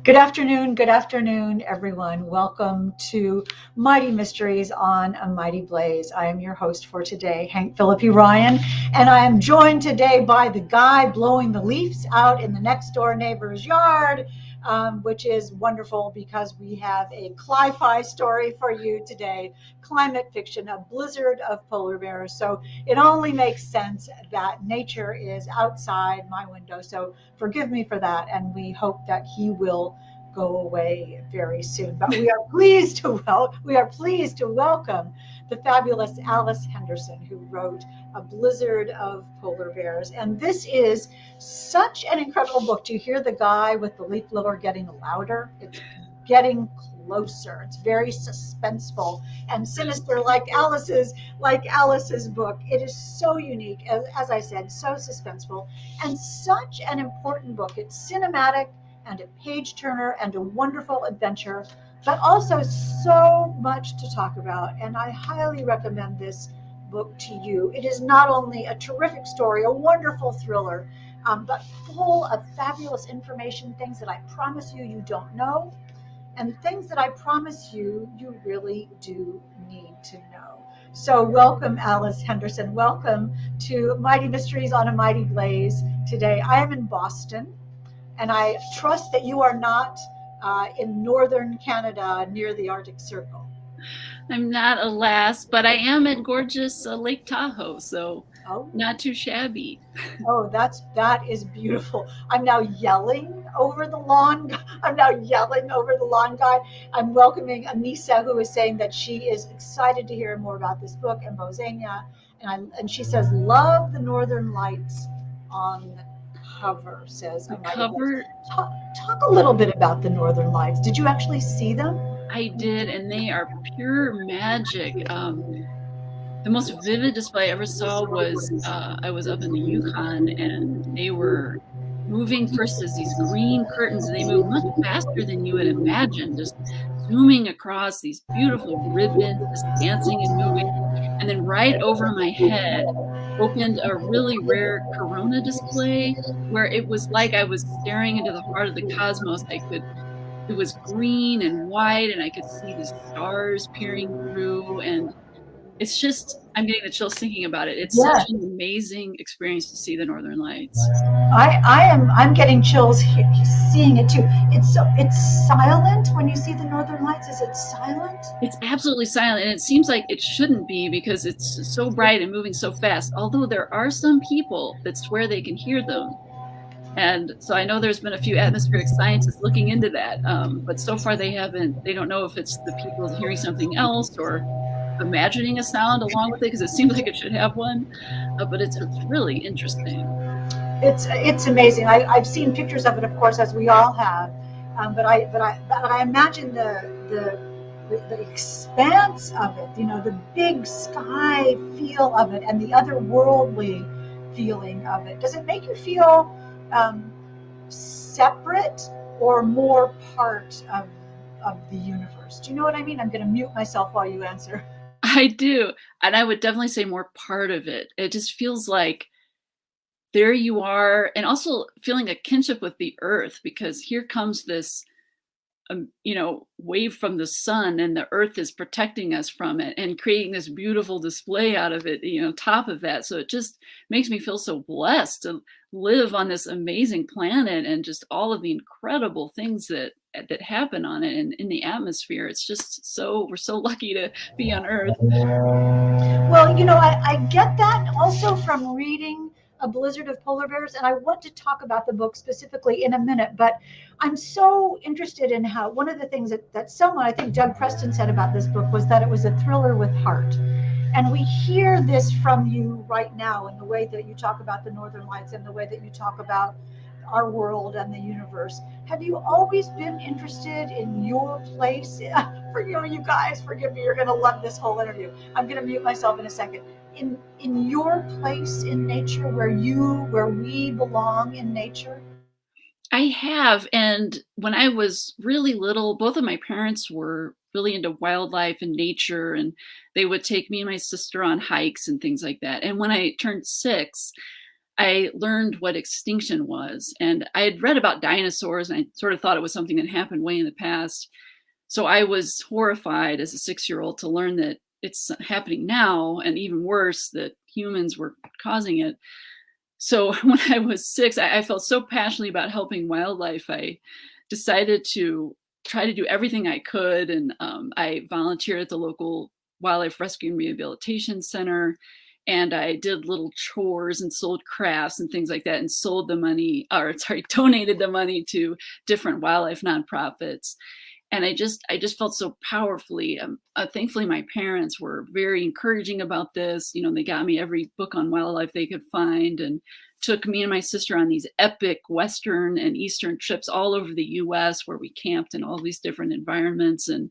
Good afternoon, everyone. Welcome to Mighty Mysteries on a Mighty Blaze. I am your host for today, Hank Phillippi Ryan, and I am joined today by the guy blowing the leaves out in the next door neighbor's yard, which is wonderful because we have a cli-fi story for you today, climate fiction, a blizzard of polar bears. So it only makes sense that nature is outside my window. So forgive me for that, and we hope that he will go away very soon. But we are pleased to welcome the fabulous Alice Henderson, who wrote A Blizzard of Polar Bears. And this is such an incredible book. Do you hear the guy with the leaf blower getting louder? It's getting closer. It's very suspenseful and sinister, like Alice's book. It is so unique, as I said, so suspenseful, and such an important book. It's cinematic and a page turner and a wonderful adventure, but also so much to talk about. And I highly recommend this book to you. It is not only a terrific story, a wonderful thriller, but full of fabulous information, things that I promise you don't know, and things that I promise you really do need to know. So welcome, Alice Henderson. Welcome to Mighty Mysteries on a Mighty Blaze today. I am in Boston, and I trust that you are not in northern Canada near the Arctic Circle. I'm not, alas, but I am at gorgeous Lake Tahoe, so not too shabby. Oh, that is beautiful. I'm now yelling over the lawn. I'm now yelling over the lawn guy. I'm welcoming Anissa, who is saying that she is excited to hear more about this book, and Bozania, and she says, love the Northern Lights on the cover. Says the cover. Talk a little bit about the Northern Lights. Did you actually see them? I did, and they are pure magic. The most vivid display I ever saw was I was up in the Yukon, and they were moving first as these green curtains, and they moved much faster than you would imagine, just zooming across these beautiful ribbons, just dancing and moving. And then right over my head opened a really rare corona display where it was like I was staring into the heart of the cosmos. It was green and white, and I could see the stars peering through, and it's just, I'm getting the chills thinking about it. It's such an amazing experience to see the Northern Lights. I'm getting chills seeing it too. It's silent when you see the Northern Lights. Is it silent? It's absolutely silent, and it seems like it shouldn't be because it's so bright and moving so fast. Although there are some people that swear they can hear them. And so I know there's been a few atmospheric scientists looking into that, but so far they don't know if it's the people hearing something else or imagining a sound along with it, because it seems like it should have one, but it's really interesting. It's amazing. I've seen pictures of it, of course, as we all have, but I imagine the expanse of it, the big sky feel of it, and the otherworldly feeling of it. Does it make you feel separate or more part of the universe? Do you know what I mean? I'm going to mute myself while you answer. I do. And I would definitely say more part of it. It just feels like there you are, and also feeling a kinship with the earth, because here comes this, wave from the sun, and the earth is protecting us from it and creating this beautiful display out of it, top of that. So it just makes me feel so blessed to live on this amazing planet and just all of the incredible things that happen on it and in the atmosphere. It's just we're so lucky to be on Earth. Well, I get that also from reading A Blizzard of Polar Bears, and I want to talk about the book specifically in a minute, but I'm so interested in how one of the things that someone, I think Doug Preston, said about this book was that it was a thriller with heart. And we hear this from you right now in the way that you talk about the Northern Lights and the way that you talk about our world and the universe. Have you always been interested in your place? You guys, forgive me, you're going to love this whole interview. I'm going to mute myself in a second. In your place in nature, where we belong in nature? I have. And when I was really little, both of my parents were really into wildlife and nature, and they would take me and my sister on hikes and things like that. And when I turned 6, I learned what extinction was. And I had read about dinosaurs, and I sort of thought it was something that happened way in the past. So I was horrified as a 6-year-old to learn that it's happening now, and even worse, that humans were causing it. So when I was 6, I felt so passionately about helping wildlife. I decided to try to do everything I could. And I volunteered at the local wildlife rescue and rehabilitation center. And I did little chores and sold crafts and things like that, and sold the money, or sorry, donated the money to different wildlife nonprofits. And I just felt so powerfully. Thankfully, my parents were very encouraging about this. You know, they got me every book on wildlife they could find, and took me and my sister on these epic Western and Eastern trips all over the U.S., where we camped in all these different environments. And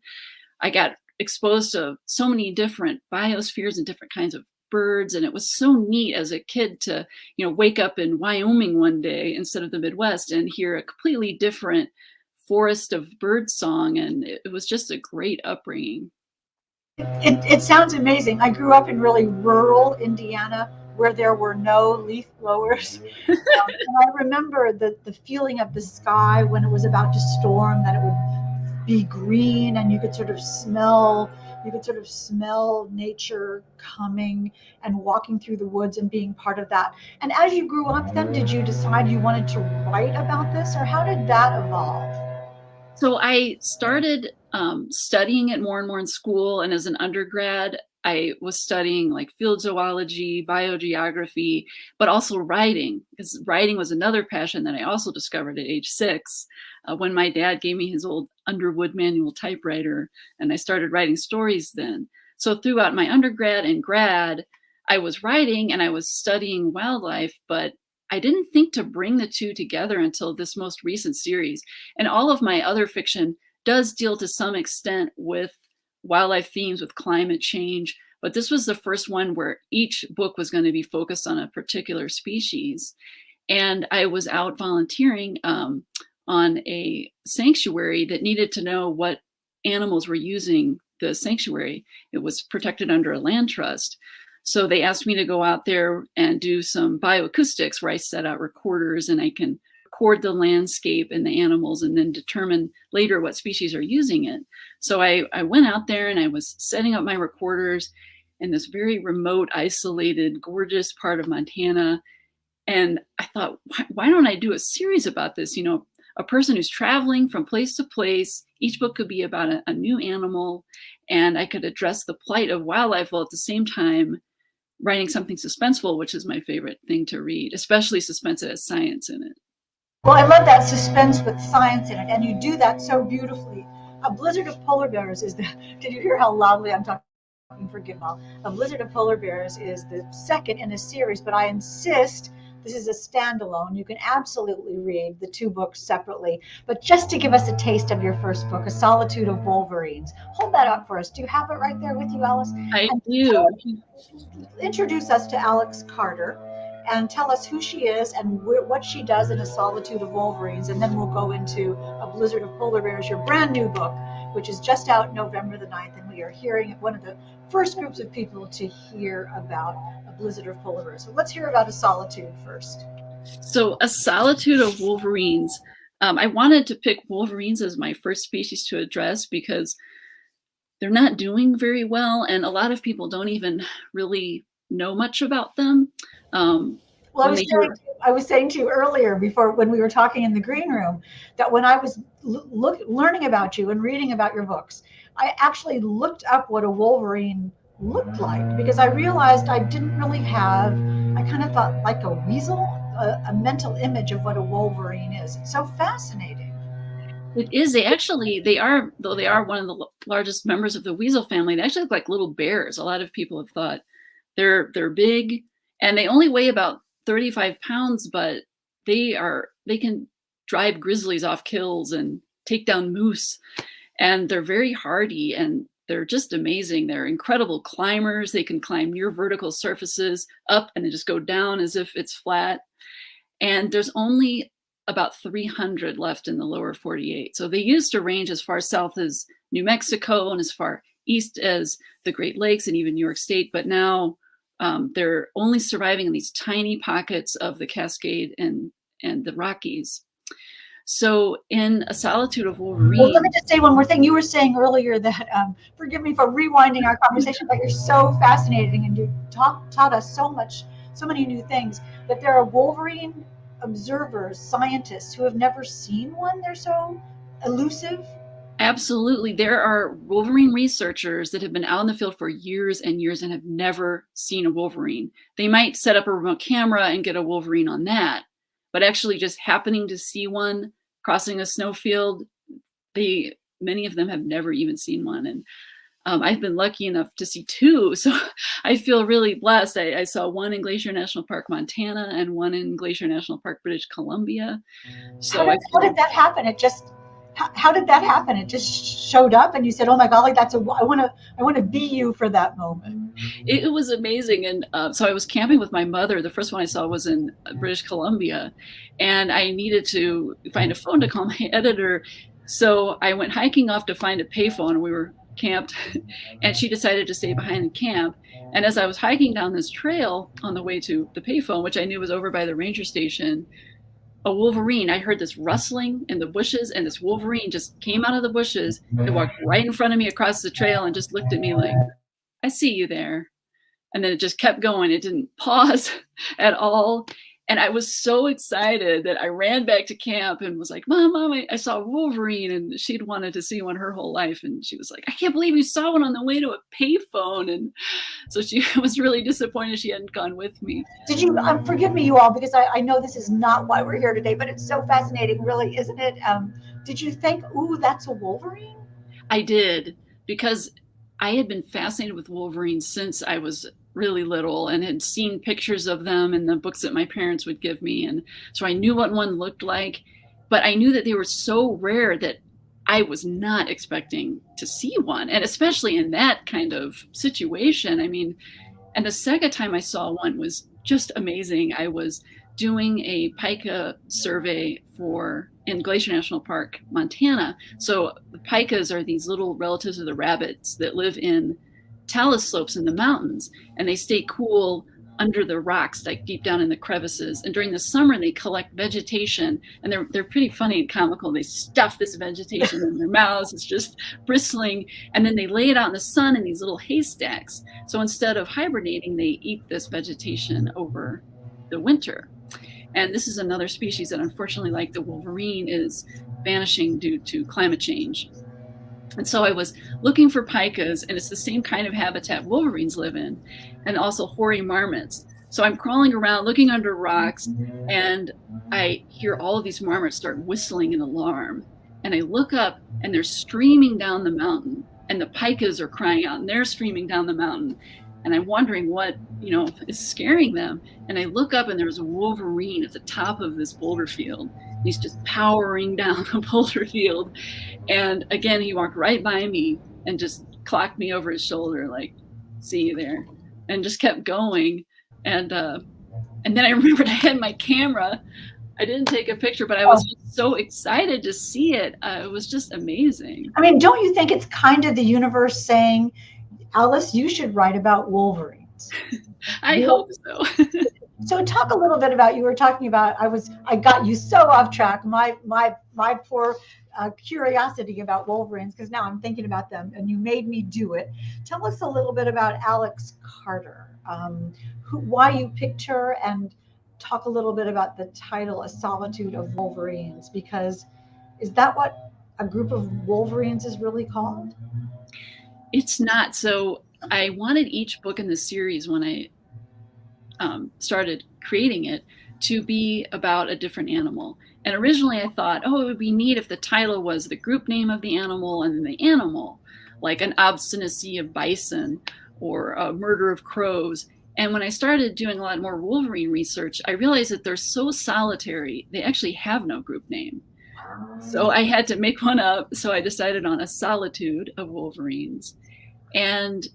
I got exposed to so many different biospheres and different kinds of birds. And it was so neat as a kid to, wake up in Wyoming one day instead of the Midwest and hear a completely different forest of bird song. And it was just a great upbringing. It sounds amazing. I grew up in really rural Indiana where there were no leaf blowers. And I remember the feeling of the sky when it was about to storm, that it would be green, and you could sort of smell nature coming and walking through the woods and being part of that. And as you grew up then, did you decide you wanted to write about this, or how did that evolve? So I started studying it more and more in school. And as an undergrad, I was studying like field zoology, biogeography, but also writing, because writing was another passion that I also discovered at age 6 when my dad gave me his old Underwood manual typewriter, and I started writing stories then. So throughout my undergrad and grad, I was writing and I was studying wildlife, but I didn't think to bring the two together until this most recent series. And all of my other fiction does deal to some extent with wildlife themes, with climate change. But this was the first one where each book was going to be focused on a particular species. And I was out volunteering on a sanctuary that needed to know what animals were using the sanctuary. It was protected under a land trust. So they asked me to go out there and do some bioacoustics, where I set out recorders and I can record the landscape and the animals and then determine later what species are using it. So I went out there and I was setting up my recorders in this very remote, isolated, gorgeous part of Montana. And I thought, why don't I do a series about this? A person who's traveling from place to place. Each book could be about a new animal, and I could address the plight of wildlife while at the same time writing something suspenseful, which is my favorite thing to read, especially suspense that has science in it. Well, I love that suspense with science in it, and you do that so beautifully. A blizzard of polar bears is the. Did you hear how loudly I'm talking? Forgive me. A blizzard of polar bears is the second in a series, but I insist this is a standalone. You can absolutely read the two books separately. But just to give us a taste of your first book, A Solitude of Wolverines, hold that up for us. Do you have it right there with you, Alice? I do. Introduce us to Alex Carter and tell us who she is and what she does in A Solitude of Wolverines. And then we'll go into A Blizzard of Polar Bears, your brand new book, which is just out November the 9th. And we are hearing one of the first groups of people to hear about A Blizzard of Polar Bears. So let's hear about A Solitude first. So A Solitude of Wolverines. I wanted to pick wolverines as my first species to address because they're not doing very well. And a lot of people don't even really know much about them. Well, I was saying to you earlier, before when we were talking in the green room, that when I was learning about you and reading about your books, I actually looked up what a wolverine looked like, because I realized I didn't really have, I kind of thought like a weasel, a mental image of what a wolverine is. It's so fascinating. It is. They are, though they are one of the largest members of the weasel family, they actually look like little bears. A lot of people have thought they're big, and they only weigh about 35 pounds, but they can drive grizzlies off kills and take down moose, and they're very hardy, and they're just amazing. They're incredible climbers. They can climb near vertical surfaces up and then just go down as if it's flat. And there's only about 300 left in the lower 48. So they used to range as far south as New Mexico and as far east as the Great Lakes and even New York State. But now they're only surviving in these tiny pockets of the Cascade and the Rockies. So in A Solitude of Well, let me Wolverines, just say one more thing. You were saying earlier that, forgive me for rewinding our conversation, but you're so fascinating and you taught us so much, so many new things, that there are Wolverine observers, scientists who have never seen one. They're so elusive. absolutely, there are Wolverine researchers that have been out in the field for years and years and have never seen a Wolverine. They might set up a remote camera and get a Wolverine on that, but actually just happening to see one crossing a snowfield, many of them have never even seen one. And I've been lucky enough to see two, so I feel really blessed. I saw one in Glacier National Park, Montana, and one in Glacier National Park, British Columbia. So How did that happen? How did that happen? It just showed up, and you said, "Oh my golly, I want to be you for that moment." it was amazing. And so I was camping with my mother. The first one I saw was in British Columbia, and I needed to find a phone to call my editor. So I went hiking off to find a payphone. We were camped, and she decided to stay behind the camp. And as I was hiking down this trail on the way to the payphone, which I knew was over by the ranger station, a Wolverine, I heard this rustling in the bushes, and this Wolverine just came out of the bushes and walked right in front of me across the trail and just looked at me like, I see you there. And then it just kept going. It didn't pause at all. And I was so excited that I ran back to camp and was like, Mom, I saw a Wolverine. And she'd wanted to see one her whole life. And she was like, I can't believe you saw one on the way to a payphone. And so she was really disappointed she hadn't gone with me. Did you, forgive me, you all, because I know this is not why we're here today, but it's so fascinating, really, isn't it? Did you think, ooh, that's a Wolverine? I did, because I had been fascinated with Wolverines since I was really little and had seen pictures of them in the books that my parents would give me. And so I knew what one looked like, but I knew that they were so rare that I was not expecting to see one. And especially in that kind of situation. I mean, and the second time I saw one was just amazing. I was doing a pika survey in Glacier National Park, Montana. So the pikas are these little relatives of the rabbits that live in talus slopes in the mountains, and they stay cool under the rocks, like deep down in the crevices. And during the summer, they collect vegetation, and they're pretty funny and comical. They stuff this vegetation in their mouths. It's just bristling. And then they lay it out in the sun in these little haystacks. So instead of hibernating, they eat this vegetation over the winter. And this is another species that, unfortunately, like the Wolverine, is vanishing due to climate change. And so I was looking for pikas, and it's the same kind of habitat Wolverines live in, and also hoary marmots. So I'm crawling around, looking under rocks, and I hear all of these marmots start whistling in alarm. And I look up, and they're streaming down the mountain, and the pikas are crying out, and they're streaming down the mountain. And I'm wondering what, is scaring them. And I look up, and there's a Wolverine at the top of this boulder field. He's just powering down the boulder field. And again, he walked right by me and just clocked me over his shoulder, like, see you there, and just kept going. And then I remembered I had my camera. I didn't take a picture, but I was just so excited to see it. It was just amazing. I mean, don't you think it's kind of the universe saying, Alice, you should write about Wolverines? I hope so. So talk a little bit about, you were talking about, I got you so off track. My poor curiosity about Wolverines, because now I'm thinking about them, and you made me do it. Tell us a little bit about Alex Carter, why you picked her, and talk a little bit about the title, A Solitude of Wolverines, because is that what a group of Wolverines is really called? It's not. So I wanted each book in the series, when I started creating it, to be about a different animal. And originally I thought, it would be neat if the title was the group name of the animal and then the animal, like An Obstinacy of Bison or A Murder of Crows. And when I started doing a lot more Wolverine research, I realized that they're so solitary, they actually have no group name. So I had to make one up. So I decided on A Solitude of Wolverines. And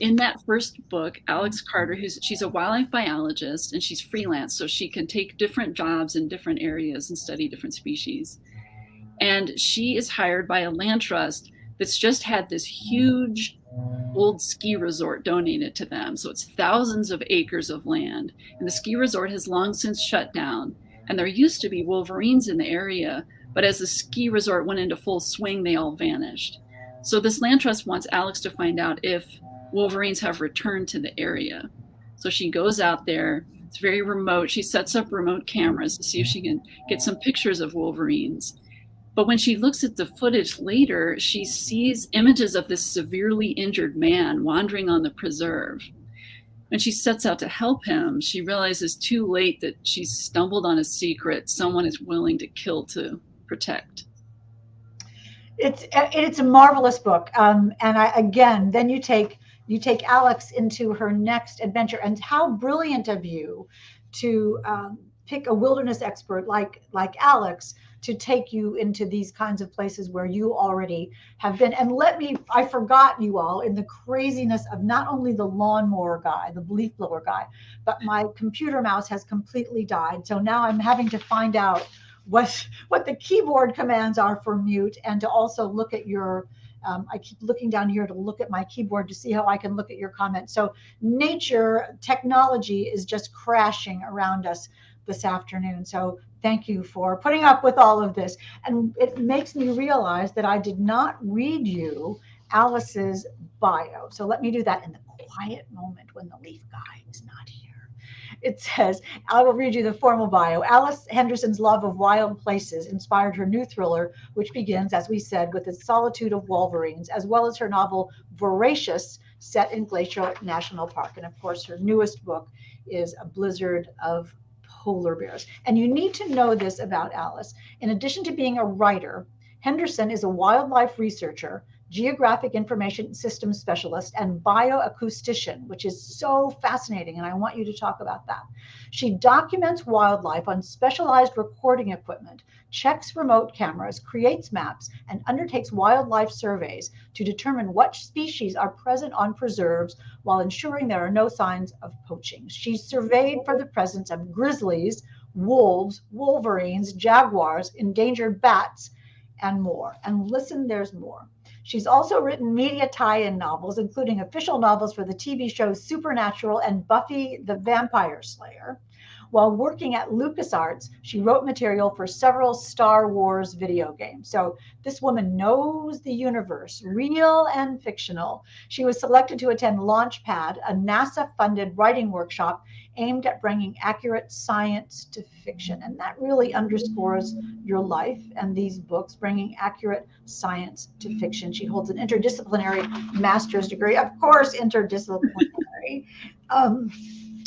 in that first book, Alex Carter, she's a wildlife biologist, and she's freelance, so she can take different jobs in different areas and study different species. And she is hired by a land trust that's just had this huge old ski resort donated to them. So it's thousands of acres of land. And the ski resort has long since shut down. And there used to be wolverines in the area, but as the ski resort went into full swing, they all vanished. So this land trust wants Alex to find out if wolverines have returned to the area. So she goes out there. It's very remote. She sets up remote cameras to see if she can get some pictures of wolverines. But when she looks at the footage later, she sees images of this severely injured man wandering on the preserve. When she sets out to help him, she realizes too late that she's stumbled on a secret someone is willing to kill to protect. It's a marvelous book. Then you take Alex into her next adventure, and how brilliant of you to pick a wilderness expert like Alex to take you into these kinds of places where you already have been. And I forgot, you all, in the craziness of not only the lawnmower guy, the leaf blower guy, but my computer mouse has completely died. So now I'm having to find out what the keyboard commands are for mute, and to also look at your, I keep looking down here to look at my keyboard to see how I can look at your comments. So technology is just crashing around us this afternoon. So thank you for putting up with all of this. And it makes me realize that I did not read you Alice's bio. So let me do that in the quiet moment when the leaf guy is not here. It says, I will read you the formal bio. Alice Henderson's love of wild places inspired her new thriller, which begins, as we said, with the Solitude of Wolverines, as well as her novel Voracious, set in Glacier National Park. And of course, her newest book is A Blizzard of Polar Bears. And you need to know this about Alice. In addition to being a writer, Henderson is a wildlife researcher, geographic information systems specialist, and bioacoustician, which is so fascinating, and I want you to talk about that. She documents wildlife on specialized recording equipment, checks remote cameras, creates maps, and undertakes wildlife surveys to determine what species are present on preserves while ensuring there are no signs of poaching. She's surveyed for the presence of grizzlies, wolves, wolverines, jaguars, endangered bats, and more. And listen, there's more. She's also written media tie-in novels, including official novels for the TV shows Supernatural and Buffy the Vampire Slayer. While working at LucasArts, she wrote material for several Star Wars video games. So this woman knows the universe, real and fictional. She was selected to attend Launchpad, a NASA-funded writing workshop aimed at bringing accurate science to fiction. And that really underscores your life and these books, bringing accurate science to fiction. She holds an interdisciplinary master's degree, of course, interdisciplinary,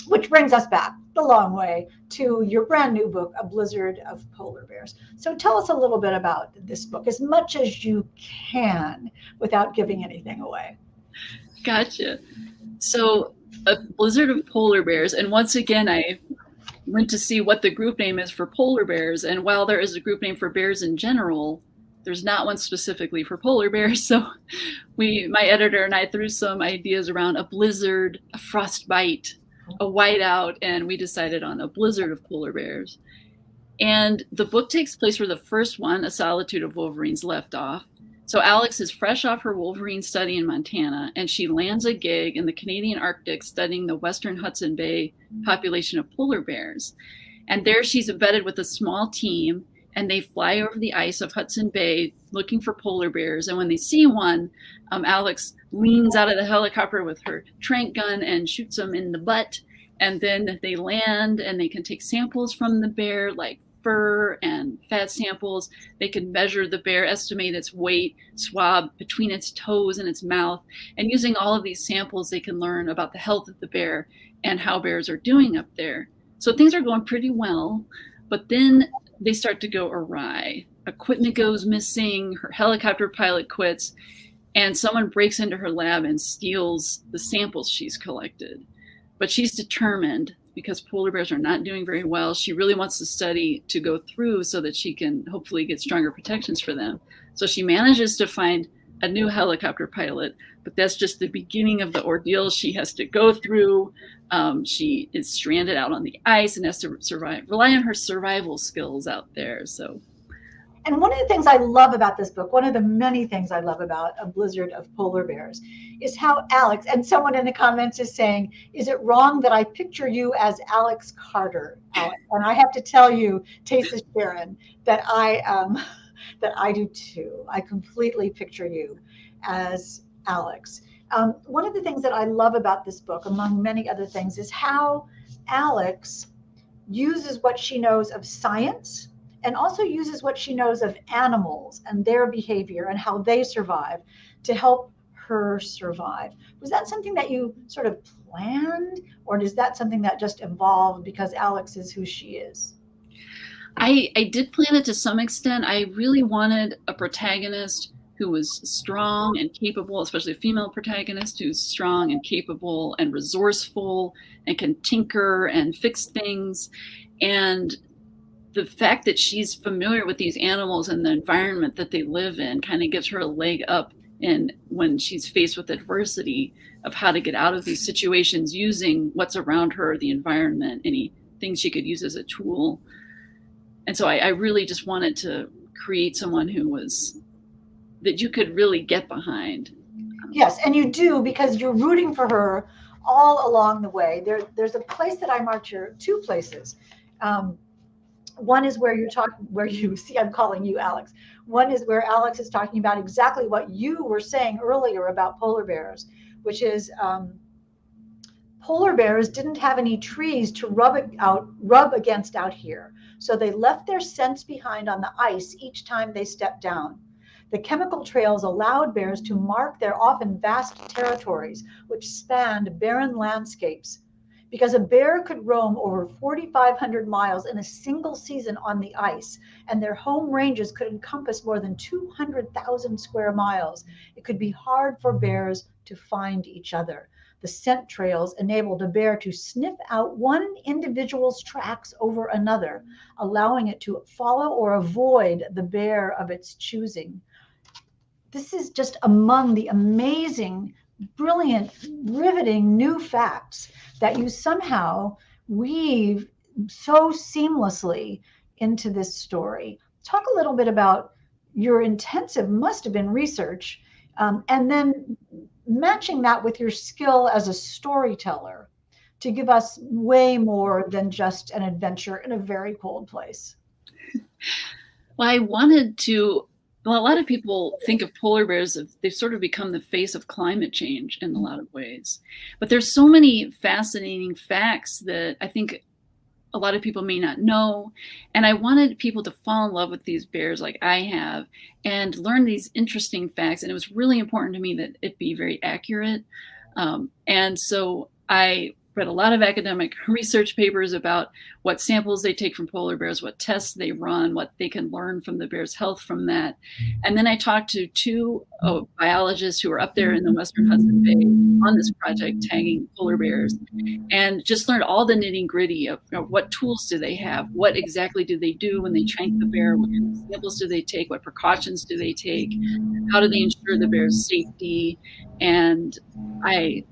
which brings us back the long way to your brand new book, A Blizzard of Polar Bears. So tell us a little bit about this book, as much as you can, without giving anything away. Gotcha. So A Blizzard of Polar Bears, and once again, I went to see what the group name is for polar bears, and while there is a group name for bears in general, there's not one specifically for polar bears. So my editor and I threw some ideas around a blizzard, a frostbite, a whiteout, and we decided on A Blizzard of Polar Bears. And the book takes place where the first one, A Solitude of Wolverines, left off. So Alex is fresh off her Wolverine study in Montana, and she lands a gig in the Canadian Arctic studying the Western Hudson Bay population of polar bears. And there she's embedded with a small team, and they fly over the ice of Hudson Bay looking for polar bears. And when they see one, Alex leans out of the helicopter with her tranq gun and shoots them in the butt. And then they land, and they can take samples from the bear, like fur and fat samples. They can measure the bear, estimate its weight, swab between its toes and its mouth. And using all of these samples, they can learn about the health of the bear and how bears are doing up there. So things are going pretty well, but then they start to go awry. Equipment goes missing, her helicopter pilot quits, and someone breaks into her lab and steals the samples she's collected. But she's determined, because polar bears are not doing very well. She really wants the study to go through so that she can hopefully get stronger protections for them. So she manages to find a new helicopter pilot, but that's just the beginning of the ordeal she has to go through. She is stranded out on the ice and has to rely on her survival skills out there. So And one of the things I love about this book, one of the many things I love about A Blizzard of Polar Bears, is how Alex, and someone in the comments is saying, is it wrong that I picture you as Alex Carter, Alex? And I have to tell you, Tasa Sharon, that that I do too. I completely picture you as Alex. One of the things that I love about this book, among many other things, is how Alex uses what she knows of science and also uses what she knows of animals and their behavior and how they survive to help her survive. Was that something that you sort of planned, or is that something that just evolved because Alex is who she is? I did plan it to some extent. I really wanted a protagonist who was strong and capable, especially a female protagonist who's strong and capable and resourceful and can tinker and fix things. And the fact that she's familiar with these animals and the environment that they live in kind of gives her a leg up in when she's faced with adversity of how to get out of these situations using what's around her, the environment, any things she could use as a tool. And so I really just wanted to create someone who was, that you could really get behind. Yes, and you do, because you're rooting for her all along the way. There's a place that I marked here, two places. One is where where you see, I'm calling you Alex. One is where Alex is talking about exactly what you were saying earlier about polar bears, which is polar bears didn't have any trees to rub against out here. So they left their scents behind on the ice each time they stepped down. The chemical trails allowed bears to mark their often vast territories, which spanned barren landscapes. Because a bear could roam over 4,500 miles in a single season on the ice, and their home ranges could encompass more than 200,000 square miles, it could be hard for bears to find each other. The scent trails enabled a bear to sniff out one individual's tracks over another, allowing it to follow or avoid the bear of its choosing. This is just among the amazing, brilliant, riveting new facts that you somehow weave so seamlessly into this story. Talk a little bit about your intensive, must have been research, and then matching that with your skill as a storyteller to give us way more than just an adventure in a very cold place. Well, I wanted to, well, a lot of people think of polar bears, they've sort of become the face of climate change in a lot of ways. But there's so many fascinating facts that I think a lot of people may not know. And I wanted people to fall in love with these bears like I have and learn these interesting facts. And it was really important to me that it be very accurate. And so I read a lot of academic research papers about what samples they take from polar bears, what tests they run, what they can learn from the bear's health from that. And then I talked to two biologists who were up there in the Western Hudson Bay on this project tagging polar bears, and just learned all the nitty gritty of what tools do they have, what exactly do they do when they trank the bear, what kind of samples do they take, what precautions do they take, how do they ensure the bear's safety. And I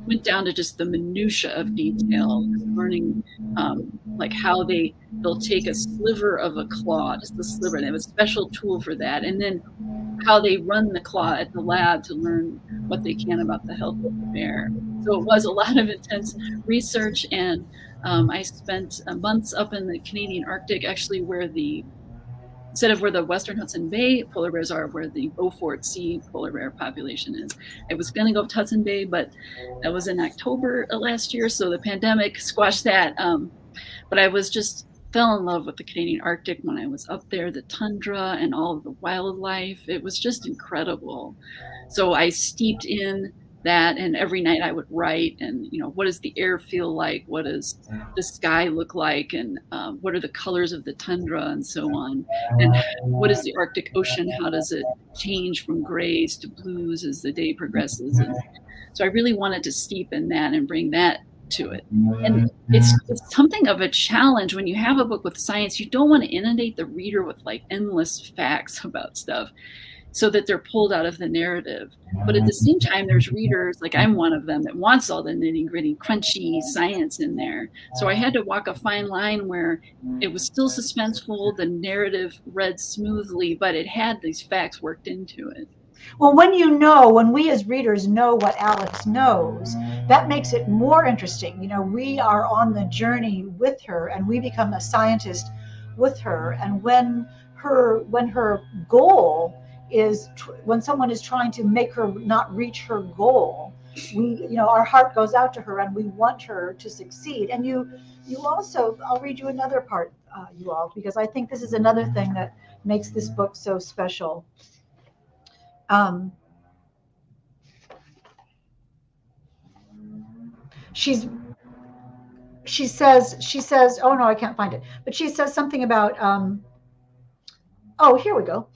went down to just the minutia of detail, learning like how they'll take a sliver of a claw, just a sliver, they have a special tool for that, and then how they run the claw at the lab to learn what they can about the health of the bear. So it was a lot of intense research, and I spent months up in the Canadian Arctic, actually instead of where the Western Hudson Bay polar bears are, where the Beaufort Sea polar bear population is. I was going to go to Hudson Bay, but that was in October last year, so the pandemic squashed that. But I fell in love with the Canadian Arctic when I was up there, the tundra and all of the wildlife. It was just incredible. So I steeped in that, and every night I would write, and what does the air feel like, what does the sky look like, and what are the colors of the tundra, and so on, and what is the Arctic Ocean, how does it change from grays to blues as the day progresses. And so I really wanted to steep in that and bring that to it. And it's something of a challenge when you have a book with science. You don't want to inundate the reader with like endless facts about stuff. so that they're pulled out of the narrative. But at the same time, there's readers, like I'm one of them, that wants all the nitty gritty, crunchy science in there. So I had to walk a fine line where it was still suspenseful, the narrative read smoothly, but it had these facts worked into it. Well, when we as readers know what Alex knows, that makes it more interesting. We are on the journey with her and we become a scientist with her. And when her goal is, when someone is trying to make her not reach her goal, our heart goes out to her and we want her to succeed. And you also, I'll read you another part, you all, because I think this is another thing that makes this book so special. She says, oh no, I can't find it, but she says something about, oh, here we go.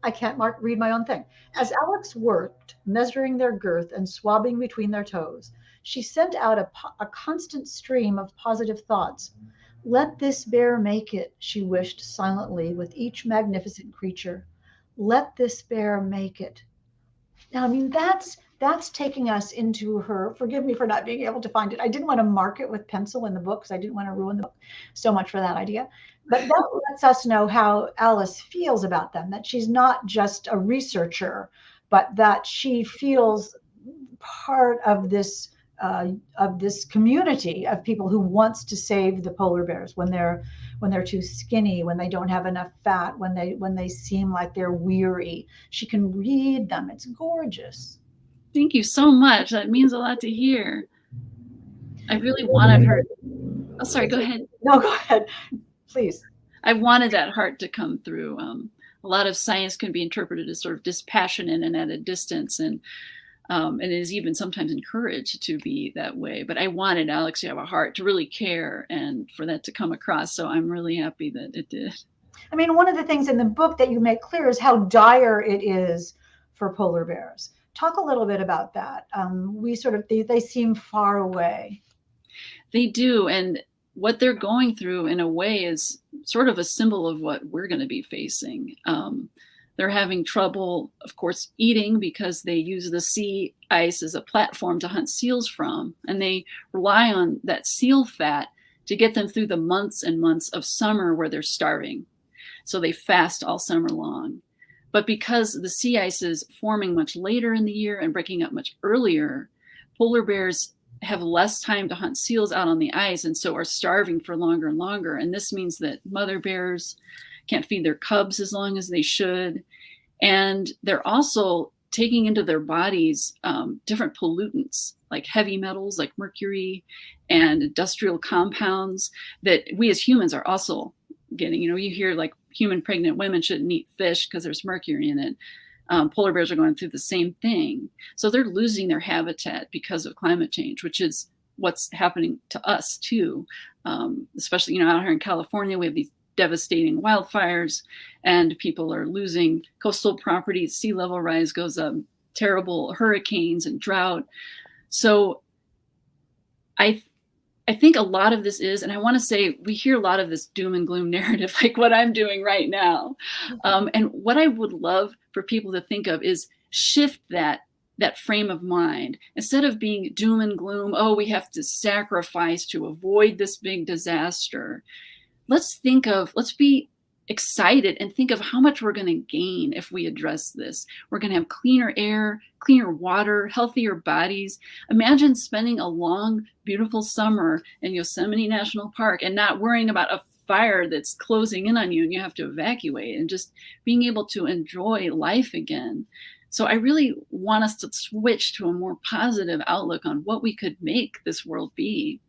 I can't read my own thing. As Alex worked, measuring their girth and swabbing between their toes, she sent out a constant stream of positive thoughts. Let this bear make it, she wished silently with each magnificent creature. Let this bear make it. Now, I mean, that's taking us into her. Forgive me for not being able to find it. I didn't want to mark it with pencil in the book because I didn't want to ruin the book. So much for that idea. But that lets us know how Alice feels about them, that she's not just a researcher, but that she feels part of this community of people who wants to save the polar bears when they're too skinny, when they don't have enough fat, when they seem like they're weary. She can read them. It's gorgeous. Thank you so much. That means a lot to hear. I really wanted her. Oh, sorry, go ahead. No, go ahead, please. I wanted that heart to come through. A lot of science can be interpreted as sort of dispassionate and at a distance, and it is even sometimes encouraged to be that way. But I wanted Alex to have a heart, to really care, and for that to come across. So I'm really happy that it did. I mean, one of the things in the book that you make clear is how dire it is for polar bears. Talk a little bit about that. They seem far away. They do. And what they're going through in a way is sort of a symbol of what we're going to be facing. They're having trouble, of course, eating because they use the sea ice as a platform to hunt seals from. And they rely on that seal fat to get them through the months and months of summer where they're starving. So they fast all summer long. But because the sea ice is forming much later in the year and breaking up much earlier, polar bears have less time to hunt seals out on the ice and so are starving for longer and longer. And this means that mother bears can't feed their cubs as long as they should. And they're also taking into their bodies different pollutants like heavy metals like mercury and industrial compounds that we as humans are also getting. You hear like human pregnant women shouldn't eat fish because there's mercury in it. Polar bears are going through the same thing. So they're losing their habitat because of climate change, which is what's happening to us too. Especially, out here in California, we have these devastating wildfires and people are losing coastal properties. Sea level rise goes up, terrible hurricanes and drought. So I think a lot of this is, and I want to say, we hear a lot of this doom and gloom narrative, like what I'm doing right now. And what I would love for people to think of is shift that frame of mind. Instead of being doom and gloom, oh, we have to sacrifice to avoid this big disaster. Let's be excited and think of how much we're going to gain if we address this. We're going to have cleaner air, cleaner water, healthier bodies. Imagine spending a long, beautiful summer in Yosemite National Park and not worrying about a fire that's closing in on you and you have to evacuate, and just being able to enjoy life again. So I really want us to switch to a more positive outlook on what we could make this world be.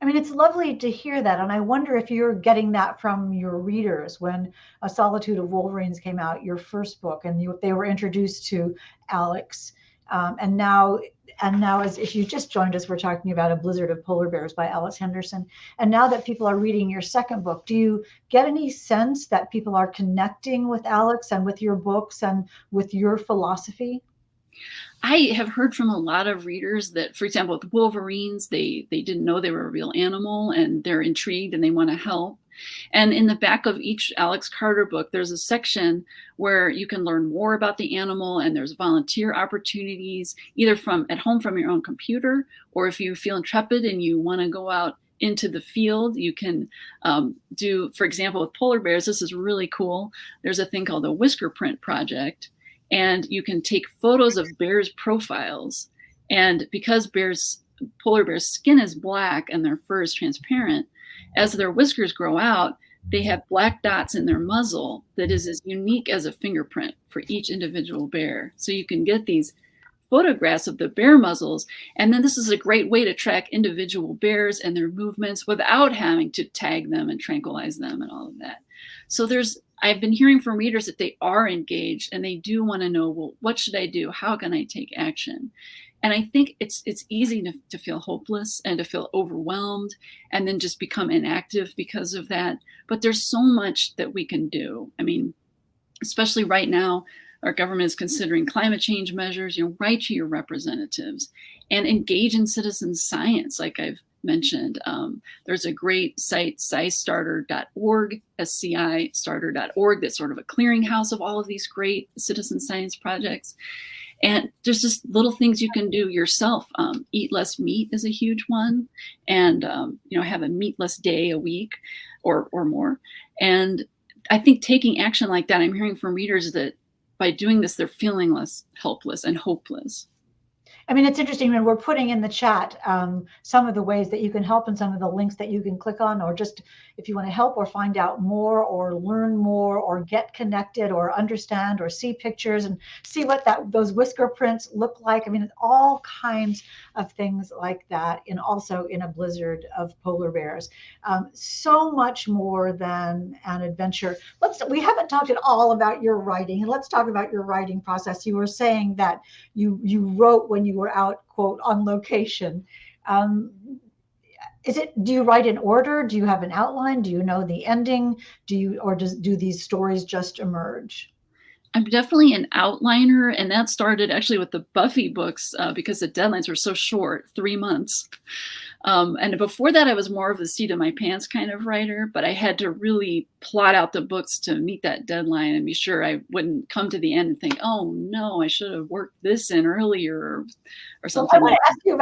I mean, it's lovely to hear that. And I wonder if you're getting that from your readers when A Solitude of Wolverines came out, your first book, and they were introduced to Alex. And now, as if you just joined us, we're talking about A Blizzard of Polar Bears by Alice Henderson. And now that people are reading your second book, do you get any sense that people are connecting with Alex and with your books and with your philosophy? I have heard from a lot of readers that, for example, with Wolverines, they didn't know they were a real animal and they're intrigued and they want to help. And in the back of each Alex Carter book, there's a section where you can learn more about the animal, and there's volunteer opportunities, either from at home from your own computer, or if you feel intrepid and you want to go out into the field, you can do, for example, with polar bears, this is really cool. There's a thing called the Whisker print project, and you can take photos of bears' profiles. And because polar bears' skin is black and their fur is transparent, as their whiskers grow out, they have black dots in their muzzle that is as unique as a fingerprint for each individual bear. So you can get these photographs of the bear muzzles, and then this is a great way to track individual bears and their movements without having to tag them and tranquilize them and all of that. So I've been hearing from readers that they are engaged and they do want to know, well, what should I do? How can I take action? And I think it's easy to feel hopeless and to feel overwhelmed and then just become inactive because of that. But there's so much that we can do. I mean, especially right now, our government is considering climate change measures. Write to your representatives and engage in citizen science, like I've mentioned. There's a great site, scistarter.org, scistarter.org, that's sort of a clearinghouse of all of these great citizen science projects. And there's just little things you can do yourself. Eat less meat is a huge one, and have a meatless day a week or more. And I think taking action like that, I'm hearing from readers that by doing this, they're feeling less helpless and hopeless. I mean, it's interesting when we're putting in the chat some of the ways that you can help and some of the links that you can click on, or just if you want to help or find out more or learn more or get connected or understand or see pictures and see what those whisker prints look like. I mean, all kinds of things like that, and also in a blizzard of polar bears. So much more than an adventure. We haven't talked at all about your writing, and let's talk about your writing process. You were saying that you wrote when you were out, quote, on location. Do you write in order? Do you have an outline? Do you know the ending? Do these stories just emerge? I'm definitely an outliner, and that started actually with the Buffy books because the deadlines were so short, 3 months. And before that, I was more of a seat of my pants kind of writer, but I had to really plot out the books to meet that deadline and be sure I wouldn't come to the end and think, oh no, I should have worked this in earlier or something. Well, I want to ask you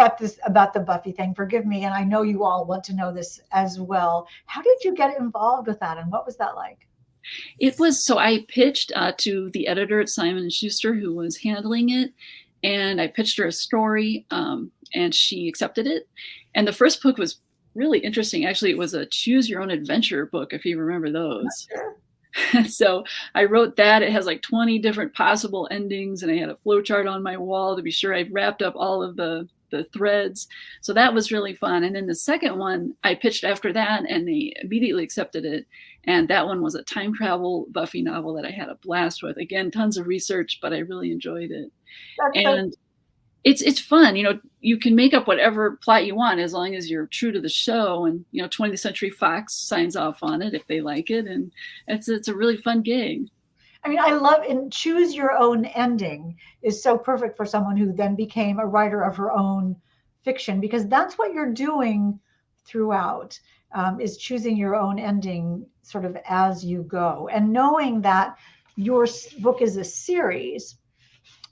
about the Buffy thing. Forgive me, and I know you all want to know this as well. How did you get involved with that, and what was that like? I pitched to the editor at Simon & Schuster who was handling it, and I pitched her a story, and she accepted it. And the first book was really interesting. Actually, it was a choose your own adventure book, if you remember those. Sure. So I wrote that. It has like 20 different possible endings, and I had a flowchart on my wall to be sure I wrapped up all of the threads. So that was really fun. And then the second one I pitched after that, and they immediately accepted it. And that one was a time travel Buffy novel that I had a blast with. Again, tons of research, but I really enjoyed it. It's fun. You can make up whatever plot you want as long as you're true to the show. And 20th Century Fox signs off on it if they like it. And it's a really fun gig. I mean, I love, and choose your own ending is so perfect for someone who then became a writer of her own fiction, because that's what you're doing throughout, is choosing your own ending sort of as you go, and knowing that your book is a series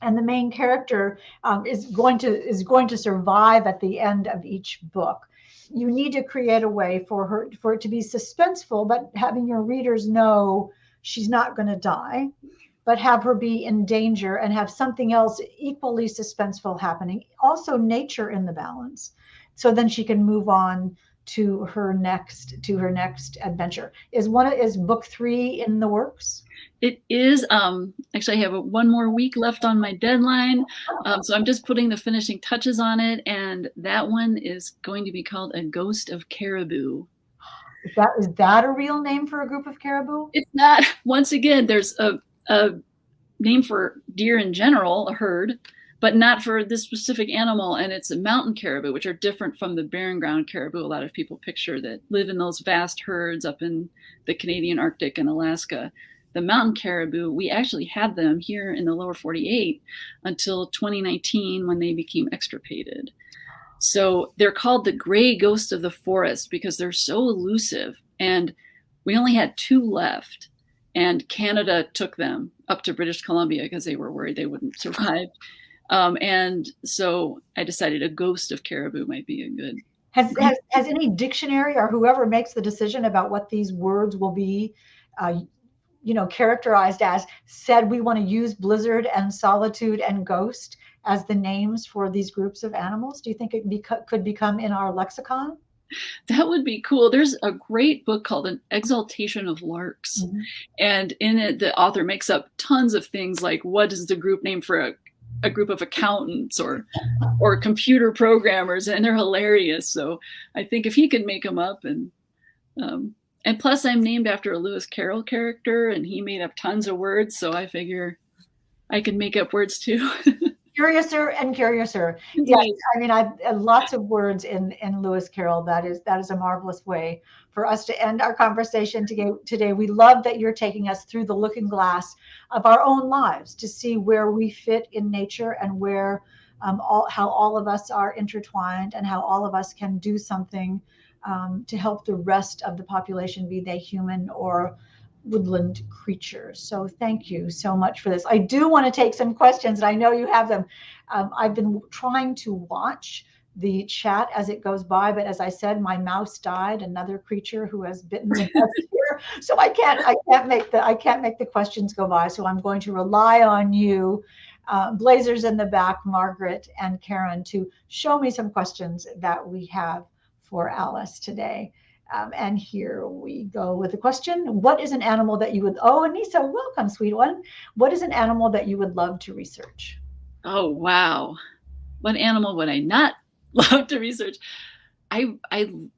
and the main character is going to survive at the end of each book. You need to create a way for it to be suspenseful, but having your readers know she's not going to die, but have her be in danger and have something else equally suspenseful happening. Also nature in the balance. So then she can move on to her next adventure. Is book 3 in the works? It is. Actually, I have one more week left on my deadline. So I'm just putting the finishing touches on it. And that one is going to be called A Ghost of Caribou. Is that a real name for a group of caribou? It's not. Once again, there's a name for deer in general, a herd, but not for this specific animal. And it's a mountain caribou, which are different from the barren ground caribou a lot of people picture that live in those vast herds up in the Canadian Arctic and Alaska. the mountain caribou, we actually had them here in the lower 48 until 2019 when they became extirpated. So they're called the gray ghost of the forest because they're so elusive. And we only had 2 left. And Canada took them up to British Columbia because they were worried they wouldn't survive. And so I decided a ghost of caribou might be a good. Has any dictionary or whoever makes the decision about what these words will be, characterized as, said we want to use blizzard and solitude and ghost as the names for these groups of animals? Do you think it could become in our lexicon? That would be cool. There's a great book called An Exaltation of Larks. Mm-hmm. And in it, the author makes up tons of things like, what is the group name for a group of accountants or computer programmers, and they're hilarious. So I think if he could make them up, and plus I'm named after a Lewis Carroll character, and he made up tons of words, so I figure I can make up words too. Curiouser and curiouser. Yes, I mean, I've lots of words in Lewis Carroll. That is a marvelous way for us to end our conversation today. We love that you're taking us through the looking glass of our own lives to see where we fit in nature and where how all of us are intertwined and how all of us can do something to help the rest of the population, be they human or woodland creatures. So thank you so much for this. I do want to take some questions, and I know you have them. I've been trying to watch the chat as it goes by, but as I said, my mouse died, another creature who has bitten me here. So I can't make the questions go by. So I'm going to rely on you, Blazers in the back, Margaret and Karen, to show me some questions that we have for Alice today. And here we go with the question. What is an animal that you would, Anissa, welcome, sweet one. What is an animal that you would love to research? Oh, wow. What animal would I not love to research? I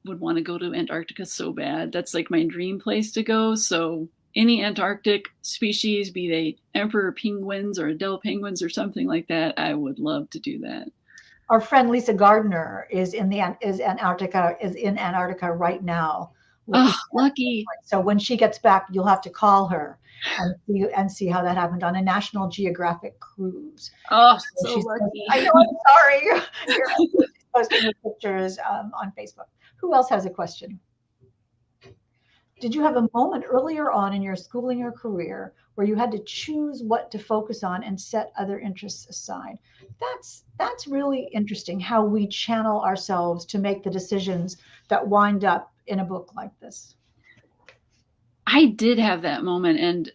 would want to go to Antarctica so bad. That's like my dream place to go. So any Antarctic species, be they emperor penguins or Adele penguins or something like that, I would love to do that. Our friend Lisa Gardner is in Antarctica right now. Oh, lucky. So when she gets back, you'll have to call her and see how that happened on a National Geographic cruise. Oh, so lucky. I know, I'm sorry. You're posting her pictures on Facebook. Who else has a question? Did you have a moment earlier on in your schooling or career where you had to choose what to focus on and set other interests aside? That's really interesting, how we channel ourselves to make the decisions that wind up in a book like this. I did have that moment, and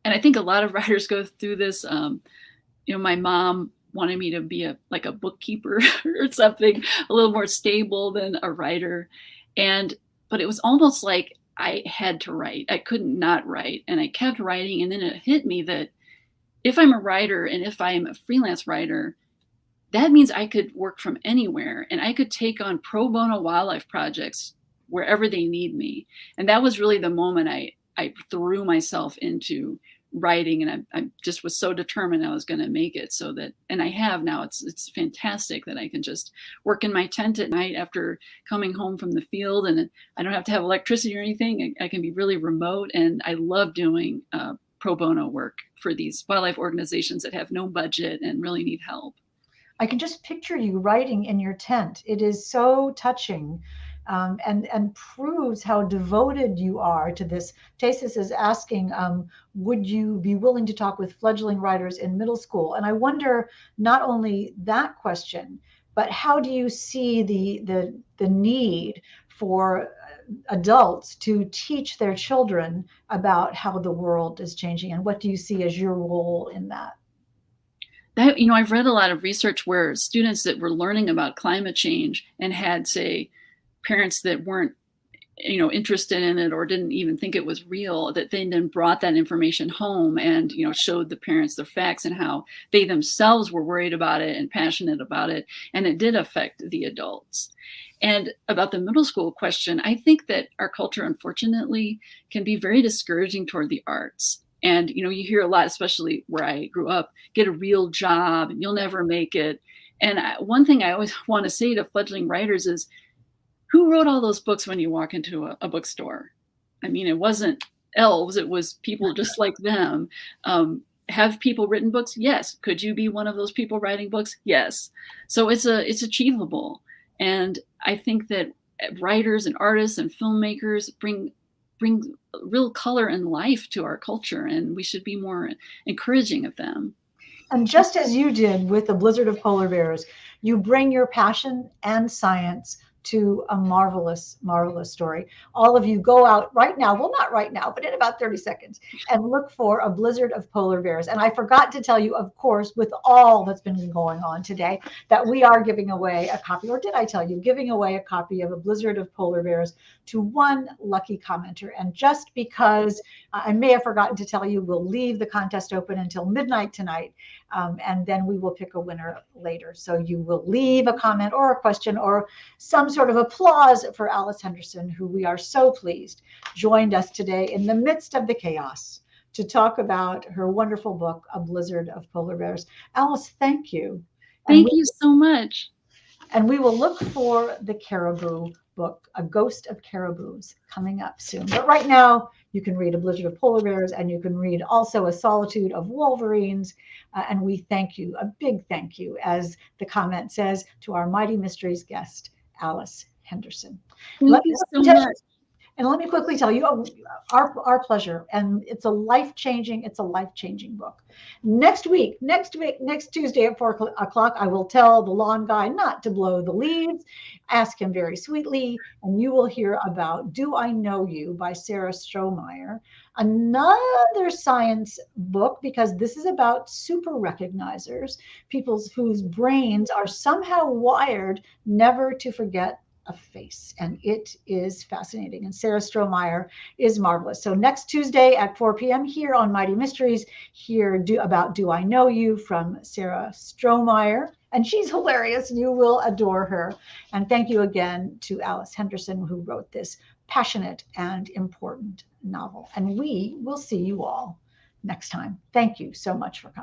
I think a lot of writers go through this. My mom wanted me to be a bookkeeper or something a little more stable than a writer, but it was almost like I had to write. I couldn't not write, and I kept writing, and then it hit me that if I'm a writer and if I'm a freelance writer, that means I could work from anywhere, and I could take on pro bono wildlife projects wherever they need me. And that was really the moment I threw myself into writing, and I just was so determined I was going to make it. So that, and I have now. It's fantastic that I can just work in my tent at night after coming home from the field, and I don't have to have electricity or anything. I can be really remote, and I love doing pro bono work for these wildlife organizations that have no budget and really need help. I can just picture you writing in your tent. It is so touching. And proves how devoted you are to this. Tasis is asking, would you be willing to talk with fledgling writers in middle school? And I wonder not only that question, but how do you see the need for adults to teach their children about how the world is changing? And what do you see as your role in that? I've read a lot of research where students that were learning about climate change and had, say, parents that weren't, interested in it or didn't even think it was real, that they then brought that information home and, showed the parents the facts and how they themselves were worried about it and passionate about it. And it did affect the adults. And about the middle school question, I think that our culture, unfortunately, can be very discouraging toward the arts. And, you hear a lot, especially where I grew up, get a real job and you'll never make it. And one thing I always want to say to fledgling writers is, who wrote all those books when you walk into a bookstore? I mean, it wasn't elves. It was people just like them. Have people written books? Yes. Could you be one of those people writing books? Yes. So it's achievable. And I think that writers and artists and filmmakers bring real color and life to our culture, and we should be more encouraging of them. And just as you did with the Blizzard of Polar Bears, you bring your passion and science to a marvelous, marvelous story. All of you go out right now, well, not right now, but in about 30 seconds, and look for A Blizzard of Polar Bears. And I forgot to tell you, of course, with all that's been going on today, that we are giving away a copy, or did I tell you, giving away a copy of A Blizzard of Polar Bears to one lucky commenter. And just because I may have forgotten to tell you, we'll leave the contest open until midnight tonight. And then we will pick a winner later. So you will leave a comment or a question or some sort of applause for Alice Henderson, who we are so pleased joined us today in the midst of the chaos to talk about her wonderful book, A Blizzard of Polar Bears. Alice, thank you. Thank you so much. And we will look for the Caribou book, A Ghost of Caribous, coming up soon. But right now, you can read A Blizzard of Polar Bears, and you can read also A Solitude of Wolverines. And we thank you, a big thank you, as the comment says, to our Mighty Mysteries guest, Alice Henderson. Thank you so much. And let me quickly tell you, our pleasure. And it's a life-changing book. Next Tuesday at 4 o'clock, I will tell the lawn guy not to blow the leaves, ask him very sweetly, and you will hear about Do I Know You by Sarah Strohmeyer, another science book, because this is about super recognizers, people whose brains are somehow wired never to forget a face, and it is fascinating. And Sarah Strohmeyer is marvelous. So next Tuesday at 4 p.m. here on Mighty Mysteries, hear about Do I Know You from Sarah Strohmeyer. And she's hilarious. You will adore her. And thank you again to Alice Henderson, who wrote this passionate and important novel. And we will see you all next time. Thank you so much for coming.